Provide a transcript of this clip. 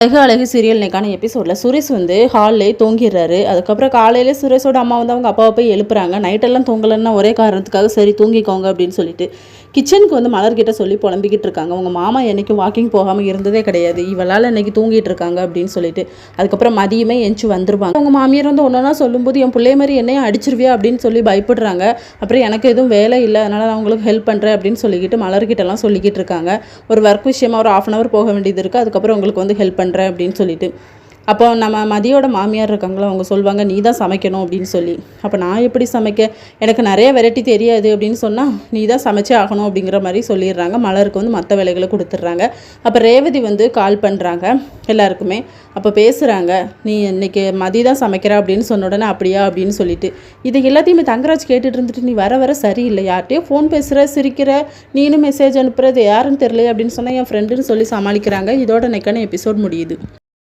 அழகு அழகு சீரியல் இன்னைக்கான எபிசோடில் சுரேஷ் வந்து ஹால்லே தூங்கிடுறாரு. அதுக்கப்புறம் காலையில் சுரேஷோட அம்மா வந்து அவங்க அப்பாவை போய் எழுப்புறாங்க. நைட்டெல்லாம் தூங்கலன்னா ஒரே காரணத்துக்காக சரி தூங்கிக்கோங்க அப்படின்னு சொல்லிட்டு கிச்சனுக்கு வந்து மலர்கிட்ட சொல்லி புலம்பிக்கிட்டு இருக்காங்க. உங்கள் மாமா என்றைக்கும் வாக்கிங் போகாமல் இருந்ததே கிடையாது, இவளால் இன்னைக்கு தூங்கிட்டு இருக்காங்க அப்படின்னு சொல்லிட்டு. அதுக்கப்புறம் மதியமே எஞ்சி வந்துருவாங்க. அவங்க மாமியார் வந்து ஒன்றா சொல்லும்போது என் பிள்ளை மாதிரி என்னையும் அடிச்சிருவியா அப்படின்னு சொல்லி பயப்படுறாங்க. அப்புறம் எனக்கு எதுவும் வேலை இல்லை, அதனால் நான் அவங்களுக்கு ஹெல்ப் பண்ணுறேன் அப்படின்னு சொல்லிக்கிட்டு மலர்கிட்டலாம் சொல்லிக்கிட்டு இருக்காங்க. ஒரு ஒர்க் விஷயமா ஒரு 1/2 hour போக வேண்டியது இருக்குது, அதுக்கப்புறம் உங்களுக்கு வந்து ஹெல்ப் பண்ணுறேன் அப்படின்னு சொல்லிட்டு. அப்போ நம்ம மதியோட மாமியார் இருக்காங்களோ அவங்க சொல்லுவாங்க நீ தான் சமைக்கணும் அப்படின்னு சொல்லி. அப்போ நான் எப்படி சமைக்க, எனக்கு நிறைய வெரைட்டி தெரியாது அப்படின்னு சொன்னால் நீ தான் சமைச்சே ஆகணும் அப்படிங்கிற மாதிரி சொல்லிடுறாங்க. மலருக்கு வந்து மற்ற வேலைகளை கொடுத்துட்றாங்க. அப்போ ரேவதி வந்து கால் பண்ணுறாங்க எல்லாருக்குமே. அப்போ பேசுகிறாங்க, நீ இன்னைக்கு மதி தான் சமைக்கிற அப்படின்னு சொன்ன உடனே அப்படியா அப்படின்னு சொல்லிட்டு. இது எல்லாத்தையுமே தங்கராஜ் கேட்டுட்டு இருந்துட்டு நீ வர வர சரியில்லை, யார்கிட்டயோ ஃபோன் பேசுகிற சிரிக்கிற, நீனும் மெசேஜ் அனுப்புறது யாருன்னு தெரியல அப்படின்னு சொன்னால் என் ஃப்ரெண்டுன்னு சொல்லி சமாளிக்கிறாங்க. இதோட இன்னைக்கான எபிசோட் முடியுது.